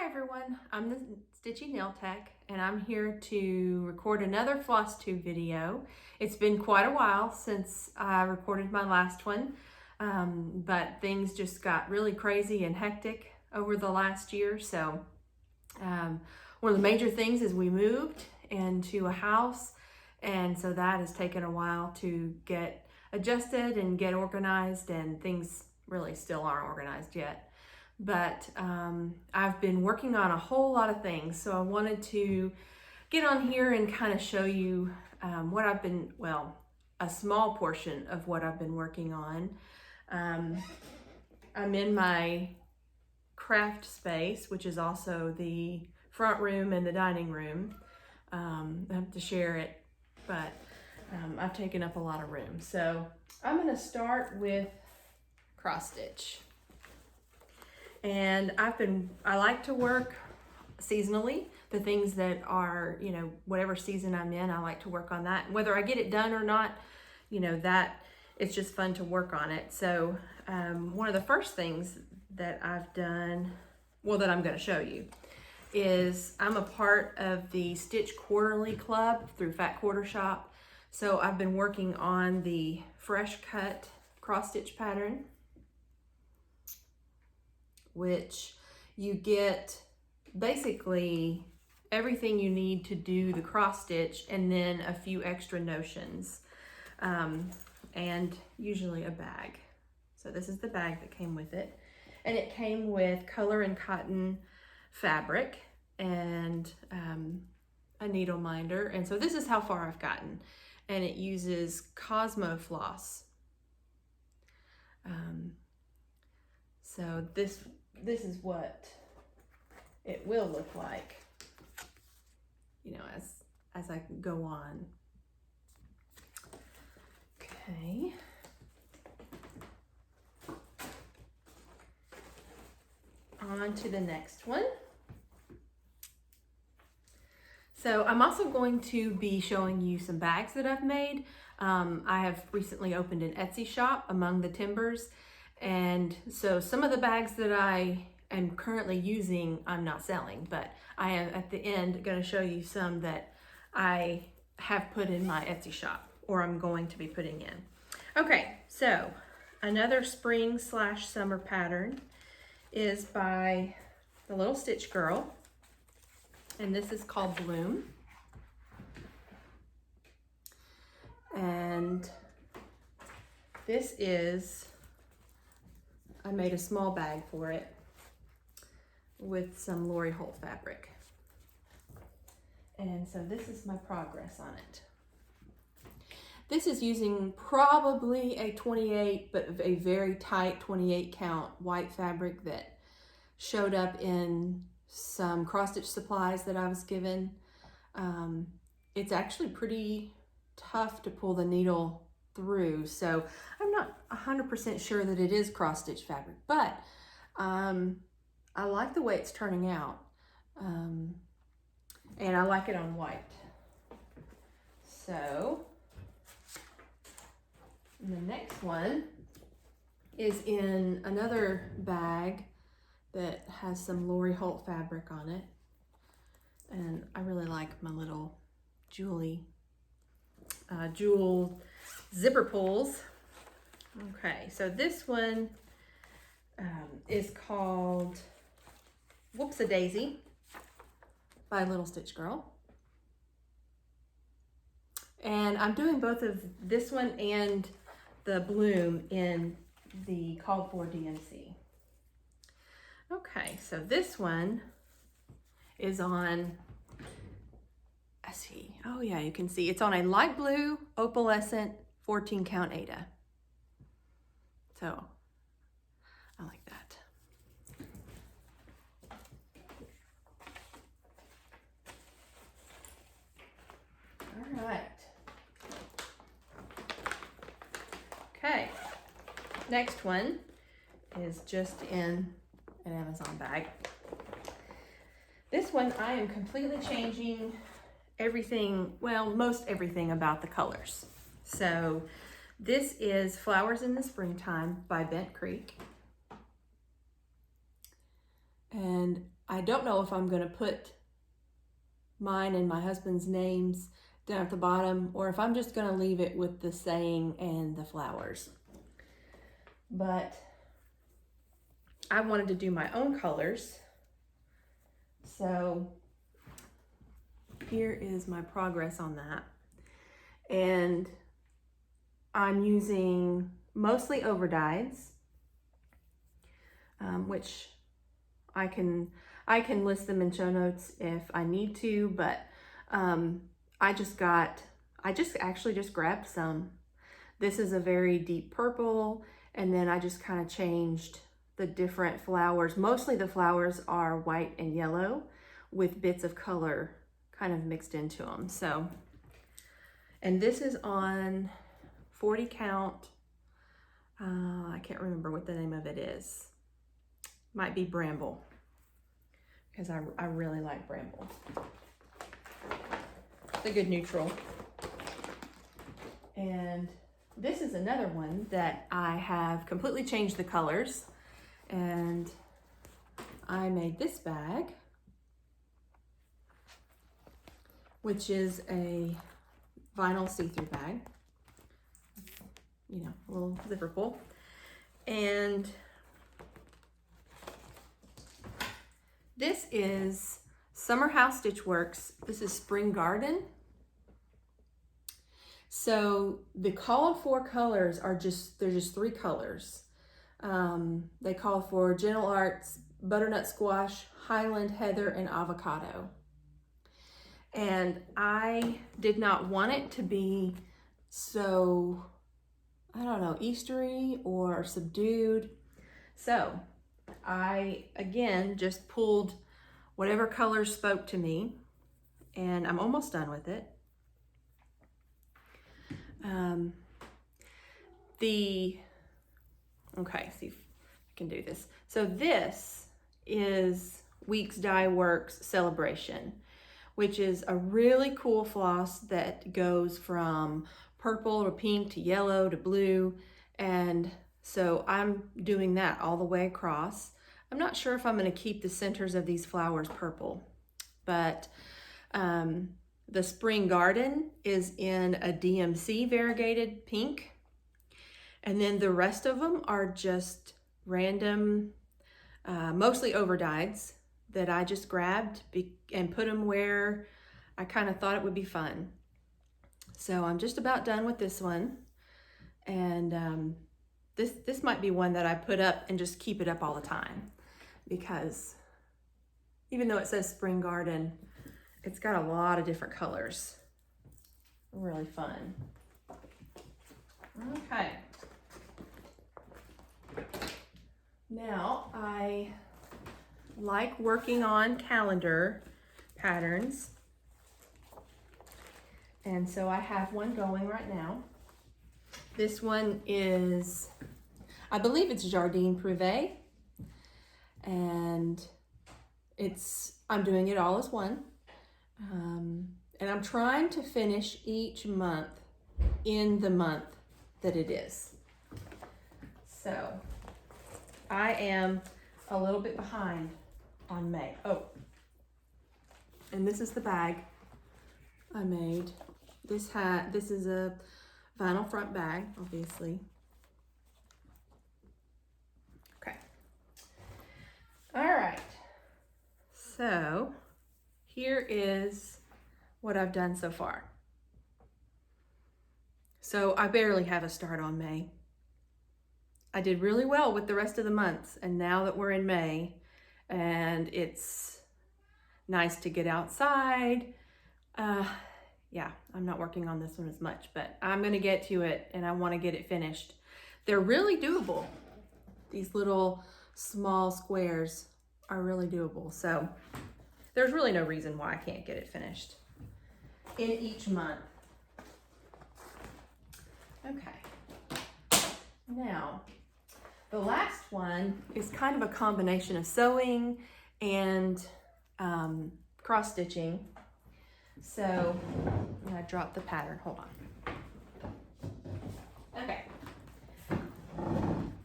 Hi everyone, I'm the Stitchy Nail Tech and I'm here to record another Flosstube video. It's been quite a while since I recorded my last one, but things just got really crazy and hectic over the last year. So one of the major things is we moved into a house, and so that has taken a while to get adjusted and get organized, and things really still aren't organized yet. But I've been working on a whole lot of things, so I wanted to get on here and kind of show you what I've been, well, a small portion of what I've been working on. I'm in my craft space, which is also the front room and the dining room. I have to share it, but I've taken up a lot of room. So I'm going to start with cross stitch. And I like to work seasonally. The things that are, whatever season I'm in, I like to work on that. Whether I get it done or not, that it's just fun to work on it. So one of the first things that I've done, well, that I'm going to show you, is I'm a part of the Stitch Quarterly Club through Fat Quarter Shop. So I've been working on the fresh cut cross stitch pattern, which you get basically everything you need to do the cross stitch and then a few extra notions, and usually a bag. So this is the bag that came with it, and it came with color and cotton fabric and a needle minder. And so this is how far I've gotten, and it uses Cosmo floss. So this is what it will look like, as I go on. Okay. On to the next one. So I'm also going to be showing you some bags that I've made. I have recently opened an Etsy shop, Among the Timbers. And so some of the bags that I am currently using, I'm not selling, but I am at the end going to show you some that I have put in my Etsy shop, or I'm going to be putting in. Okay, so another spring/summer pattern is by the Little Stitch Girl, and this is called Bloom. And this is, I made a small bag for it with some Lori Holt fabric. And so this is my progress on it. This is using probably a 28, but a very tight 28 count white fabric that showed up in some cross stitch supplies that I was given. It's actually pretty tough to pull the needle through, so I'm not 100% sure that it is cross stitch fabric, but I like the way it's turning out, and I like it on white. So the next one is in another bag that has some Lori Holt fabric on it, and I really like my little jewel zipper pulls. Okay, so this one is called Whoops-a-Daisy by Little Stitch Girl. And I'm doing both of this one and the Bloom in the called for DMC. Okay, so this one is on, I see, oh yeah, you can see it's on a light blue opalescent 14 count Aida. So I like that. All right. Okay, next one is just in an Amazon bag. This one I am completely changing everything, well, most everything about the colors. So this is Flowers in the Springtime by Bent Creek. And I don't know if I'm going to put mine and my husband's names down at the bottom, or if I'm just going to leave it with the saying and the flowers. But I wanted to do my own colors. So here is my progress on that. And I'm using mostly overdyes, which I can list them in show notes if I need to, but I just actually just grabbed some. This is a very deep purple, and then I just kind of changed the different flowers. Mostly the flowers are white and yellow with bits of color kind of mixed into them. So, and this is on 40 count. I can't remember what the name of it is. Might be Bramble, because I really like Bramble. It's a good neutral. And this is another one that I have completely changed the colors, and I made this bag, which is a vinyl see-through bag, you know, a little zipper pull. And this is Summer House Stitchworks. This is Spring Garden. So the called for colors are they're just 3 colors. They call for Gentle Arts, Butternut Squash, Highland Heather, and Avocado. And I did not want it to be so, I don't know, Eastery or subdued. So I, again, just pulled whatever colors spoke to me, and I'm almost done with it. Okay, see if I can do this. So this is Dieworks Celebration, which is a really cool floss that goes from purple to pink to yellow to blue. And so I'm doing that all the way across. I'm not sure if I'm going to keep the centers of these flowers purple, but the Spring Garden is in a DMC variegated pink. And then the rest of them are just random, mostly overdyes that I just grabbed and put them where I kind of thought it would be fun. So I'm just about done with this one. And this might be one that I put up and just keep it up all the time, because even though it says Spring Garden, it's got a lot of different colors. Really fun. Okay. Now I like working on calendar patterns. And so I have one going right now. This one is, I believe it's Jardin Privé. And I'm doing it all as one. And I'm trying to finish each month in the month that it is. So I am a little bit behind on May. Oh, and this is the bag I made. This is a vinyl front bag, obviously. Okay. All right. So here is what I've done so far. So I barely have a start on May. I did really well with the rest of the months, and now that we're in May and it's nice to get outside, yeah, I'm not working on this one as much, but I'm gonna get to it and I wanna get it finished. They're really doable. These little small squares are really doable. So there's really no reason why I can't get it finished in each month. Okay. Now, the last one is kind of a combination of sewing and cross stitching. So I'm gonna drop the pattern, hold on. Okay.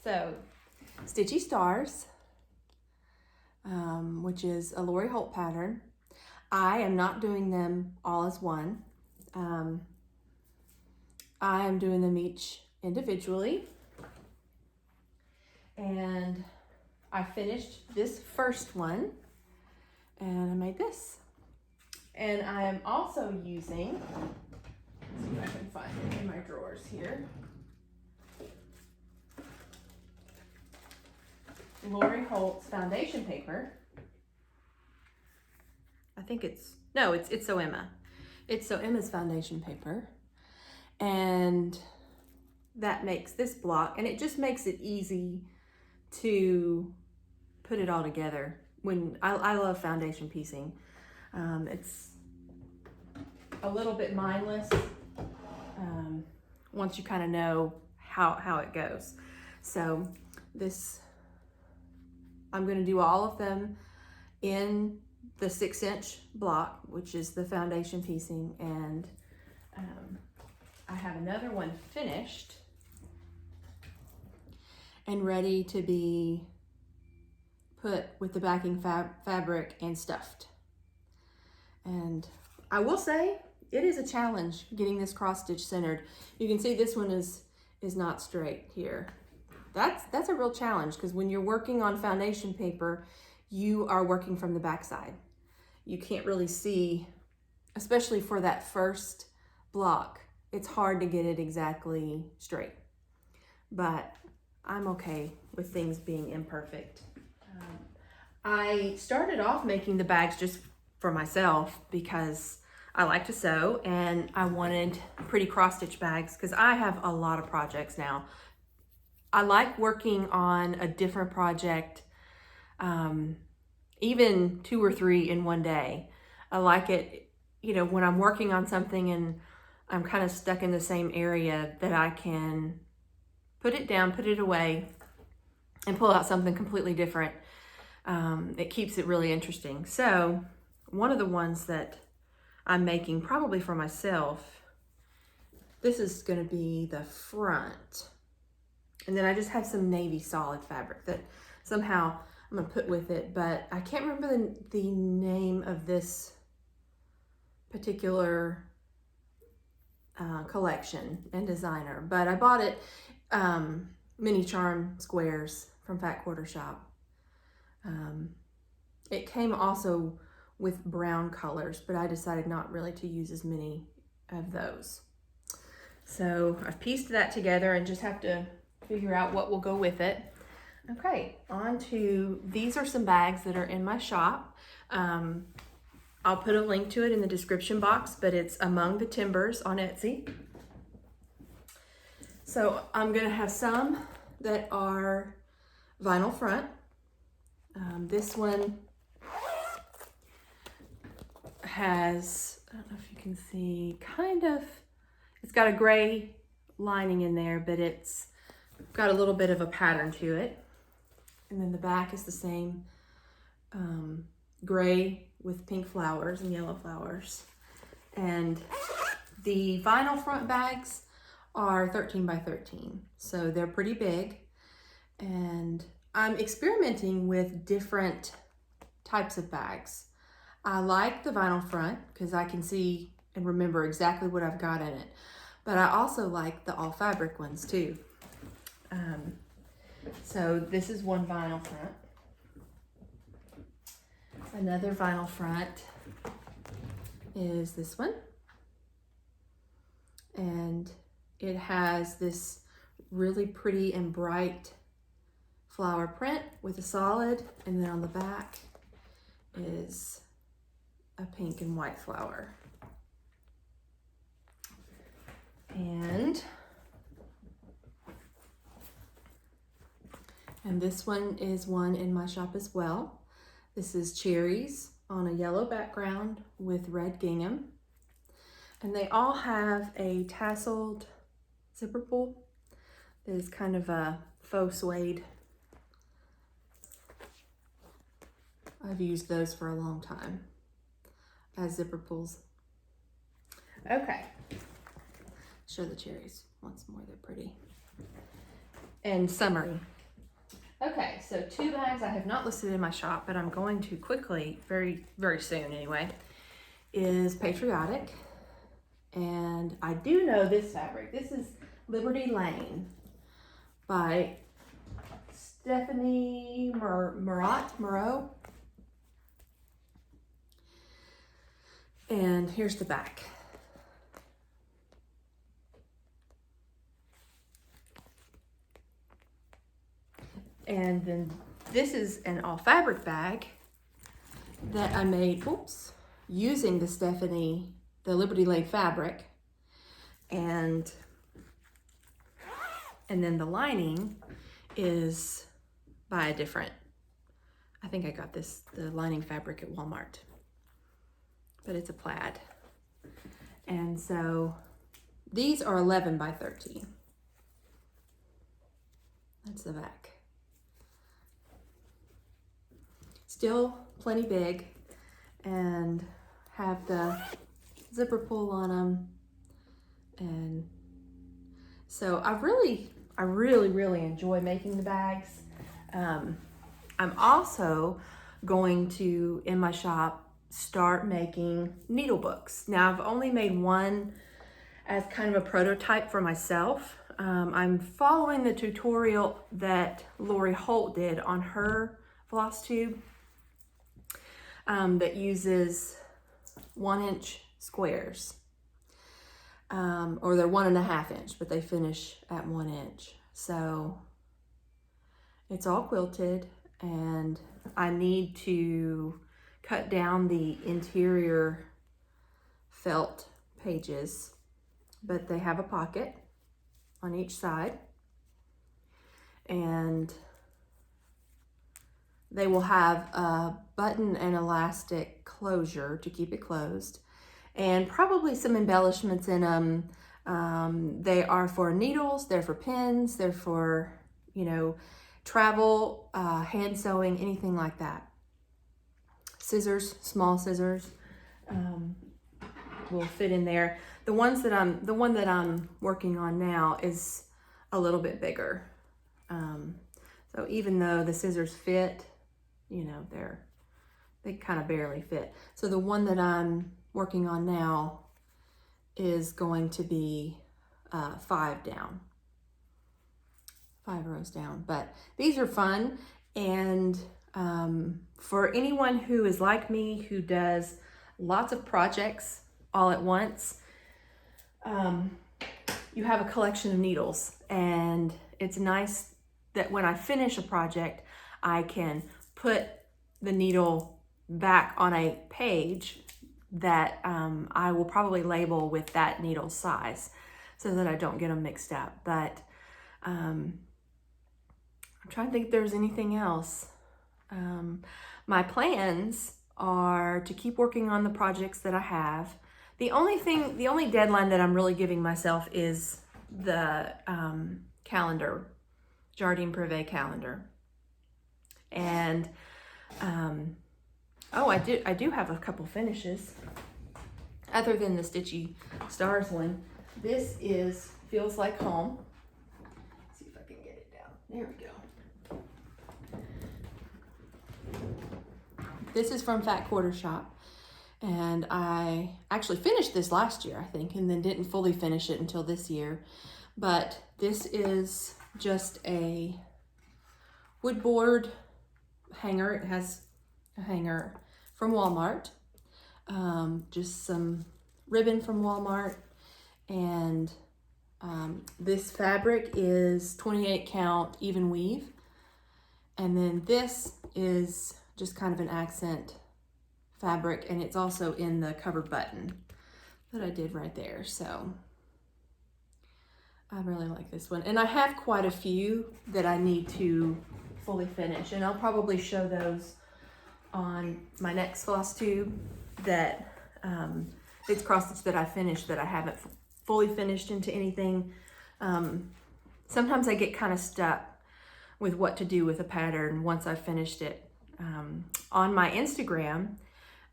So Stitchy Stars, which is a Lori Holt pattern. I am not doing them all as one. I am doing them each individually. And I finished this first one and I made this. And I am also using, let's see if I can find it in my drawers here, Lori Holt's foundation paper. I think it's So Emma. It's So Emma's foundation paper. And that makes this block, and it just makes it easy to put it all together. When I love foundation piecing. It's a little bit mindless once you kind of know how it goes. So this, I'm going to do all of them in the 6-inch block, which is the foundation piecing, and I have another one finished and ready to be put with the backing fabric and stuffed. And I will say it is a challenge getting this cross stitch centered. You can see this one is not straight here. That's a real challenge, because when you're working on foundation paper, you are working from the back side. You can't really see, especially for that first block, it's hard to get it exactly straight. But I'm okay with things being imperfect. I started off making the bags just for myself because I like to sew and I wanted pretty cross stitch bags because I have a lot of projects now. I like working on a different project, even 2 or 3 in one day. I like it, you know, when I'm working on something and I'm kind of stuck in the same area, that I can put it down, put it away, and pull out something completely different. It keeps it really interesting. So one of the ones that I'm making probably for myself, this is going to be the front. And then I just have some navy solid fabric that somehow I'm going to put with it, but I can't remember the name of this particular collection and designer, but I bought it mini charm squares from Fat Quarter Shop. It came also with brown colors, but I decided not really to use as many of those. So I've pieced that together and just have to figure out what will go with it. Okay, on to, these are some bags that are in my shop. I'll put a link to it in the description box, but it's Among the Timbers on Etsy. So I'm gonna have some that are vinyl front. This one has, I don't know if you can see, kind of, it's got a gray lining in there, but it's got a little bit of a pattern to it. And then the back is the same, gray with pink flowers and yellow flowers. And the vinyl front bags are 13 by 13, so they're pretty big. And I'm experimenting with different types of bags. I like the vinyl front because I can see and remember exactly what I've got in it, but I also like the all fabric ones too. So this is one vinyl front. Another vinyl front is this one, and it has this really pretty and bright flower print with a solid, and then on the back is a pink and white flower. And this one is one in my shop as well. This is cherries on a yellow background with red gingham. And they all have a tasseled zipper pull that is kind of a faux suede. I've used those for a long time as zipper pulls. Okay, show the cherries once more, they're pretty and summery. Okay, so 2 bags I have not listed in my shop, but I'm going to quickly, very, very soon anyway, is Patriotic. And I do know this fabric. This is Liberty Lane by Stephanie Moreau. And here's the back. And then this is an all fabric bag that I made, using the Liberty Lane fabric. And then the lining is by a different, I think I got the lining fabric at Walmart, but it's a plaid. And so these are 11 by 13. That's the back. Still plenty big and have the zipper pull on them. And so I really enjoy making the bags. I'm also going to, in my shop, start making needle books. Now I've only made one as kind of a prototype for myself. I'm following the tutorial that Lori Holt did on her Flosstube that uses 1-inch squares. Or they're 1.5 inch, but they finish at 1 inch. So it's all quilted, and I need to cut down the interior felt pages, but they have a pocket on each side, and they will have a button and elastic closure to keep it closed, and probably some embellishments in them. They are for needles, they're for pins, they're for, travel, hand sewing, anything like that. Scissors, small scissors, will fit in there. The one that I'm working on now is a little bit bigger. So even though the scissors fit, they kind of barely fit. So the one that I'm working on now is going to be 5 rows down. But these are fun, and for anyone who is like me, who does lots of projects all at once, you have a collection of needles, and it's nice that when I finish a project, I can put the needle back on a page that I will probably label with that needle size so that I don't get them mixed up. But I'm trying to think if there's anything else. My plans are to keep working on the projects that I have. The only deadline that I'm really giving myself is the calendar, Jardine Privé calendar. And I do have a couple finishes other than the Stitchy Stars one. This feels like home. Let's see if I can get it down. There we go. This is from Fat Quarter Shop, and I actually finished this last year, I think, and then didn't fully finish it until this year. But this is just a wood board hanger. It has a hanger from Walmart, just some ribbon from Walmart, and this fabric is 28 count even weave, and then this is just kind of an accent fabric, and it's also in the covered button that I did right there. So I really like this one, and I have quite a few that I need to fully finish, and I'll probably show those on my next Flosstube that it's cross stitch that I finished that I haven't fully finished into anything. Sometimes I get kind of stuck with what to do with a pattern once I've finished it. On my Instagram,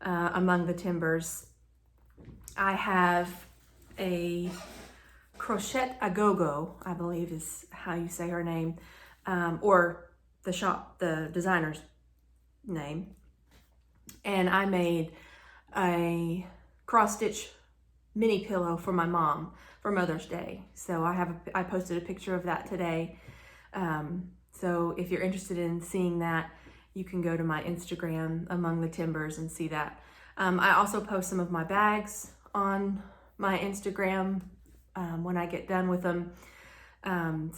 Among the Timbers, I have a Crochet Agogo, I believe is how you say her name, or the designer's name. And I made a cross stitch mini pillow for my mom for Mother's Day. So I posted a picture of that today. So if you're interested in seeing that, you can go to my Instagram, Among the Timbers, and see that. I also post some of my bags on my Instagram when I get done with them. And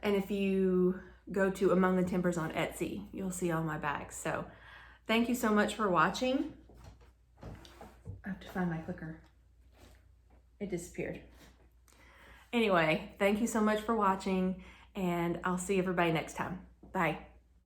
if you go to Among the Timbers on Etsy, you'll see all my bags. So thank you so much for watching. I have to find my clicker. It disappeared. Anyway, thank you so much for watching, and I'll see everybody next time. Bye.